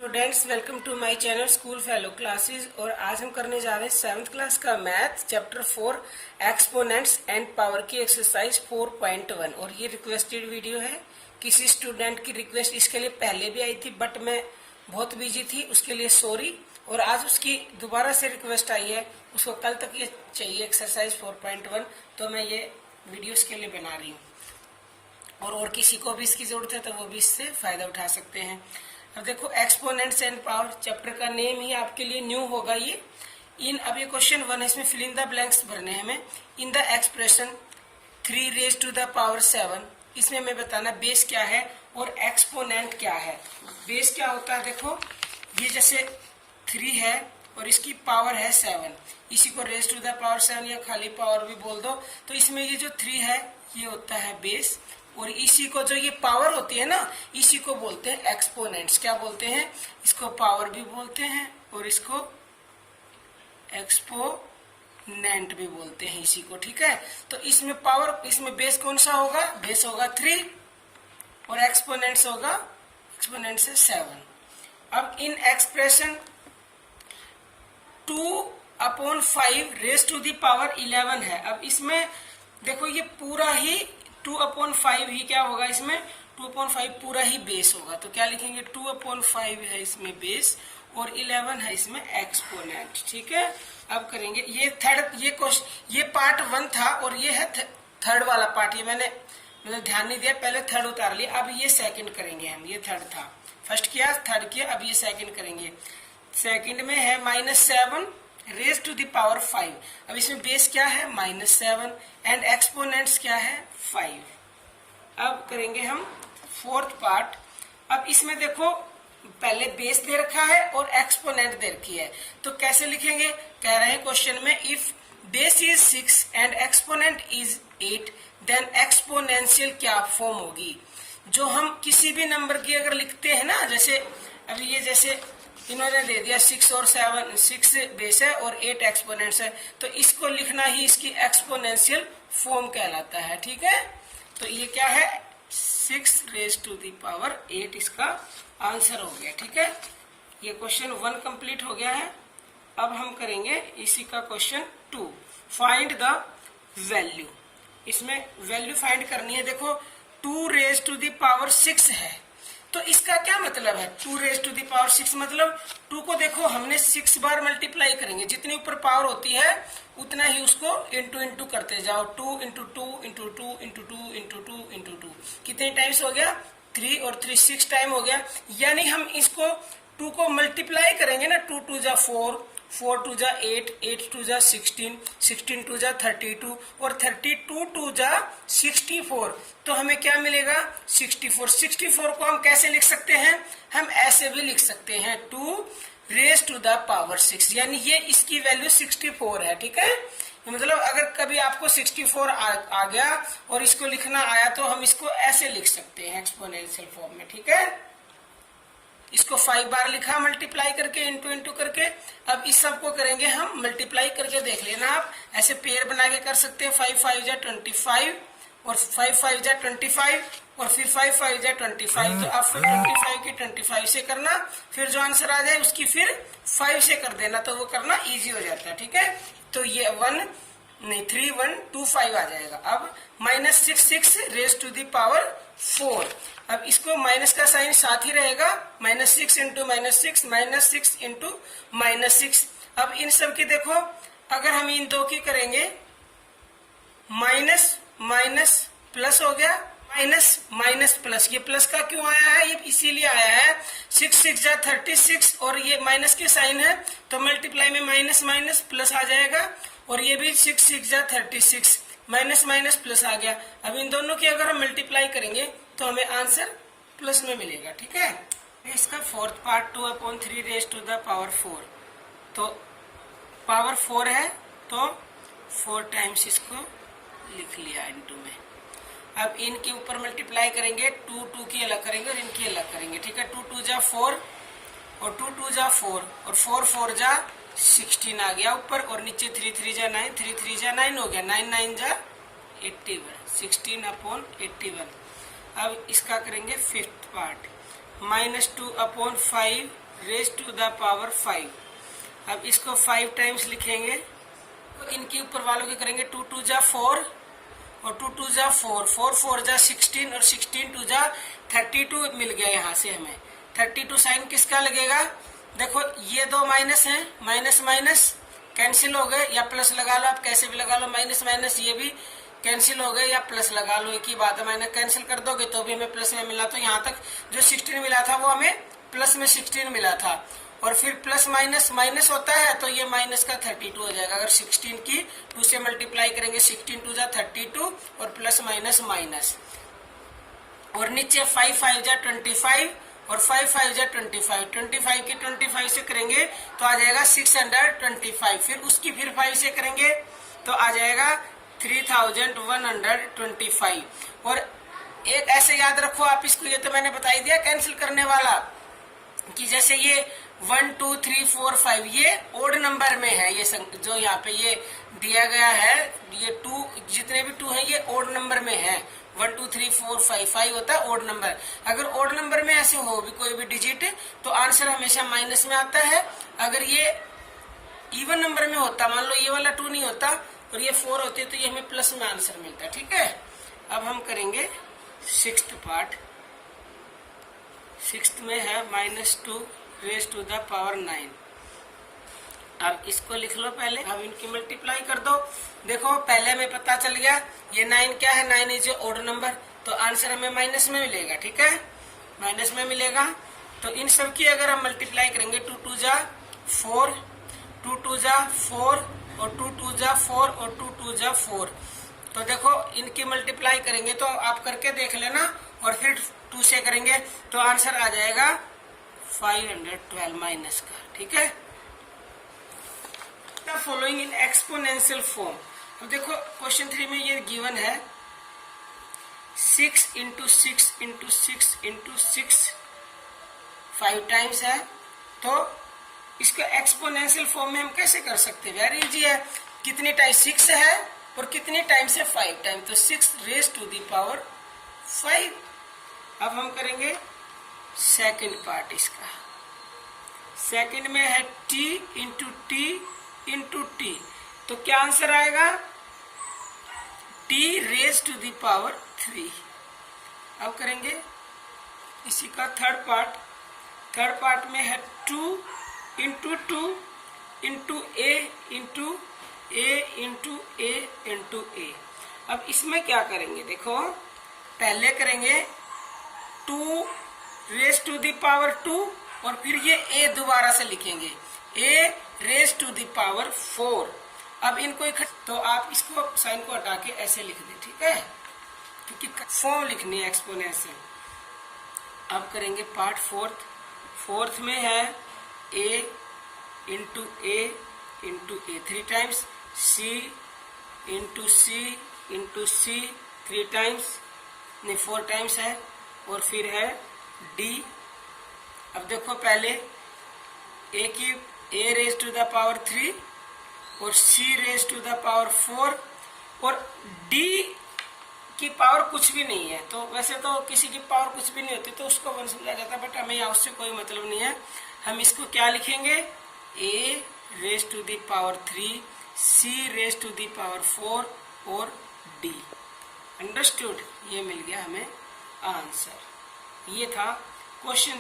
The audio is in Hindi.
Students, welcome to my channel school fellow classes. और आज हम करने जा रहे हैं 7th क्लास का math chapter 4 exponents and power की एक्सरसाइज 4.1। और ये रिक्वेस्टेड वीडियो है। किसी स्टूडेंट की रिक्वेस्ट इसके लिए पहले भी आई थी, बट मैं बहुत बिजी थी, उसके लिए सॉरी। और आज उसकी दोबारा से रिक्वेस्ट आई है, उसको कल तक ये चाहिए एक्सरसाइज 4.1, तो मैं ये वीडियो इसके लिए बना रही हूँ। और किसी को भी इसकी जरूरत है तो वो भी इससे फायदा उठा सकते हैं। अब देखो, एक्सपोनेंट्स एंड पावर चैप्टर का नेम ही आपके लिए न्यू होगा ये। अब ये क्वेश्चन 1 है, इसमें फिल इन द ब्लैंक्स भरने हैं हमें। In the expression 3 raise to the power 7, इसमें हमें बताना बेस क्या है और एक्सपोनेंट क्या है। बेस क्या होता है, देखो ये जैसे 3 है और इसकी पावर है 7, इसी को रेज टू द पावर 7 या खाली पावर भी बोल दो। तो इसमें ये जो 3 है ये होता है बेस, और इसी को जो ये पावर होती है ना, इसी को बोलते हैं एक्सपोनेंट्स। क्या बोलते हैं? इसको पावर भी बोलते हैं और इसको एक्सपोनेंट भी बोलते हैं इसी को, ठीक है। तो इसमें पावर, इसमें बेस कौन सा होगा? बेस होगा 3 और एक्सपोनेंट्स होगा, एक्सपोनेंट से 7। अब इन expression 2/5 raise to the power 11 है। अब इसमें देखो ये पूरा ही 2/5 ही क्या होगा, इसमें 2/5 पूरा ही बेस होगा। तो क्या लिखेंगे? 2/5 है इसमें बेस और 11 है इसमें एक्सपोनेंट, ठीक है। अब करेंगे ये थर्ड, ये पार्ट 1 था और ये है थर्ड वाला पार्ट। ये मैंने ध्यान नहीं दिया, पहले थर्ड उतार लिया। अब ये सेकंड करेंगे हम। ये थर्ड था, फर्स्ट किया, थर्ड किया, अब ये सेकंड करेंगे। सेकंड में है -7 रेज टू द पावर 5। अब इसमें बेस क्या है? -7 एंड एक्सपोनेंट्स क्या है? 5। अब करेंगे हम फोर्थ पार्ट। अब इसमें देखो पहले बेस दे रखा है और एक्सपोनेंट दे रखी है, तो कैसे लिखेंगे? कह रहे हैं क्वेश्चन में, if base is 6 and exponent is 8 then exponential क्या फॉर्म होगी। जो हम किसी भी नंबर की अगर लिखते हैं ना, जैसे अभी ये जैसे इन्होंने दे दिया 6 और 7, 6 बेस है और 8 एक्सपोनेंट्स है, तो इसको लिखना ही इसकी एक्सपोनेंशियल फॉर्म कहलाता है, ठीक है। तो ये क्या है? 6 रेज टू द पावर 8 इसका आंसर हो गया, ठीक है। ये क्वेश्चन 1 कंप्लीट हो गया है। अब हम करेंगे इसी का क्वेश्चन 2, फाइंड द वैल्यू। इसमें वैल्यू फाइंड करनी है। देखो 2 रेज टू द पावर 6 है, तो इसका क्या मतलब है? 2 रेज टू द पावर 6 मतलब 2 को देखो हमने 6 बार मल्टीप्लाई करेंगे, जितनी ऊपर पावर होती है उतना ही उसको इंटू करते जाओ। 2 into 2 into 2 into 2 into 2 into 2, कितने टाइम्स हो गया? 3 और 3 6 टाइम हो गया। यानी हम इसको 2 को मल्टीप्लाई करेंगे ना, 2 2 जा 4, 4 2 जा 8, 8 2 जा 16, 16 2 जा 32 और 32 2 जा 64, तो हमें क्या मिलेगा? 64। 64 को हम कैसे लिख सकते हैं? हम ऐसे भी लिख सकते हैं, 2 रेज टू द पावर 6, यानी ये इसकी वैल्यू 64 है, ठीक है। मतलब अगर कभी आपको 64 आ गया और इसको लिखना आया तो हम इसको ऐसे लिख सकते हैं एक्सपोनेंशियल फॉर्म में, ठीक है। इसको 5 बार लिखा मल्टीप्लाई करके, इंटू करके। अब इस सब को करेंगे हम मल्टीप्लाई करके, देख लेना आप, ऐसे पेयर बना के कर सकते हैं। 5 5 जा 25 और 5 5 जा 25 और फिर 5 5 जा 25। तो आप फिर 25 की 25 से करना, फिर जो आंसर आ जाए उसकी फिर 5 से कर देना, तो वो करना इजी हो जाता है, ठीक है। तो ये 3 1 2 5 आ जाएगा। अब -6 रेज टू द पावर 4। अब इसको माइनस का साइन साथ ही रहेगा, -6 इंटू -6, -6 इंटू -6। अब इन सब की देखो, अगर हम इन दो की करेंगे, माइनस माइनस प्लस हो गया, माइनस माइनस प्लस। ये प्लस का क्यों आया है? ये इसीलिए आया है, 6 6 जा 36 और ये माइनस के साइन है, तो मल्टीप्लाई में माइनस माइनस प्लस आ जाएगा। और ये भी 6 6 जा 36, माइनस माइनस प्लस आ गया। अब इन दोनों की अगर हम मल्टीप्लाई करेंगे तो हमें आंसर प्लस में मिलेगा, ठीक है। इसका fourth part 2/3 raise to the power 4, तो पावर 4 है तो 4 टाइम्स इसको लिख लिया इंटू में। अब इनके ऊपर मल्टीप्लाई करेंगे, 2 2 की अलग करेंगे और इनकी अलग करेंगे, ठीक है। 2 2 जा 4 और 2 2 जा 4 और 4 4 जा 16 आ गया ऊपर, और नीचे 3 3 जा 9, 3 3 जा 9 हो गया, 9 9 जा 81, 16/81। अब इसका करेंगे fifth part, -2/5 raise to the power 5। अब इसको 5 टाइम्स लिखेंगे, तो इनके ऊपर वालों के करेंगे 2 2 जा 4 और 2 2 जा 4, 4 4 जा 16 और 16 2 जा 32 मिल गया। यहाँ से हमें 32 साइन किसका लगेगा, देखो ये दो माइनस है, माइनस माइनस कैंसिल हो गए, या प्लस लगा लो, आप कैसे भी लगा लो, माइनस माइनस ये भी कैंसिल हो गए, या प्लस लगा लो, एक ही बात है। माइनस कैंसिल कर दोगे तो भी हमें प्लस में मिला, तो यहाँ तक जो 16 मिला था वो हमें प्लस में 16 मिला था। और फिर प्लस माइनस माइनस होता है तो ये माइनस का 32 हो जाएगा। अगर 16 की 2 से मल्टीप्लाई करेंगे, 16 2 जा 32 और प्लस माइनस माइनस, और नीचे 5 5 जा 25 और 5 5 जा 25, 25 की 25 से करेंगे तो आ जाएगा 625, फिर उसकी फिर 5 से करेंगे तो आ जाएगा 3125। और एक ऐसे याद रखो आप इसको, ये तो मैंने बता दिया कैंसिल करने वाला, कि जैसे ये 1 2 3 4 5 ये ओड नंबर में है, ये जो यहाँ पे ये दिया गया है, ये 2 जितने भी 2 है ये ओड नंबर में है। 1 2 3 4 5 5 होता है ओड नंबर। अगर ओड नंबर में ऐसे हो भी कोई भी डिजिट तो आंसर हमेशा माइनस में आता है। अगर ये इवन नंबर में होता, मान लो ये वाला 2 नहीं होता और ये 4 होती है, तो ये हमें प्लस में आंसर मिलता है। ठीक है, अब हम करेंगे 6th पार्ट। 6th में है -2 रेज टू द पावर 9। अब इसको लिख लो पहले, अब इनकी मल्टीप्लाई कर दो। देखो पहले में पता चल गया ये 9 क्या है, 9 इज ऑड नंबर, तो आंसर हमें माइनस में मिलेगा। ठीक है, माइनस में मिलेगा। तो इन सब की अगर हम मल्टीप्लाई करेंगे, 2 2 जा 4, 2 2 जा 4 और 2 2 जा 4 और 2 2 जा 4, तो देखो इनकी मल्टीप्लाई करेंगे तो आप करके देख लेना, और फिर 2 से करेंगे तो आंसर आ जाएगा 512 माइनस का। ठीक है, फॉलोइंग इन एक्सपोनेंशियल फॉर्म। अब देखो क्वेश्चन 3 में ये गिवन है 6 इंटू 6 इंटू 6 इंटू 6 5 टाइम्स है, तो इसको एक्सपोनेंशियल फॉर्म में हम कैसे कर सकते हैं, वेरी इजी है। कितने टाइम्स 6 है और कितने टाइम्स है 5 टाइम, तो 6 रेज टू द पावर 5। अब हम करेंगे सेकंड पार्ट इसका। सेकंड में है t into t into t, तो क्या आंसर आएगा, t raise to the power 3। अब करेंगे इसी का थर्ड पार्ट। थर्ड पार्ट में है 2 into 2 into a into a into a into ए। अब इसमें क्या करेंगे, देखो पहले करेंगे 2 रेज टू द पावर 2 और फिर ये a दोबारा से लिखेंगे, a raise to the power 4। अब इनको तो आप इसको साइन को हटा के ऐसे लिख दें। ठीक है, क्योंकि फॉर्म लिखनी है एक्सपोनेंशियल। अब करेंगे पार्ट फोर्थ। फोर्थ में है a into a into a 3 times, c into c into c 3 times, नहीं 4 टाइम्स है, और फिर है d। अब देखो पहले a की a raise to the power 3 और c raise to the power 4 और d की पावर कुछ भी नहीं है, तो वैसे तो किसी की पावर कुछ भी नहीं होती तो उसको 1 समझा जाता है, बट हमें यहाँ उससे कोई मतलब नहीं है। हम इसको क्या लिखेंगे, a raise to the power 3, c raise to the power 4 और d। अंडरस्टूड, ये मिल गया हमें आंसर। ये था क्वेश्चन 3।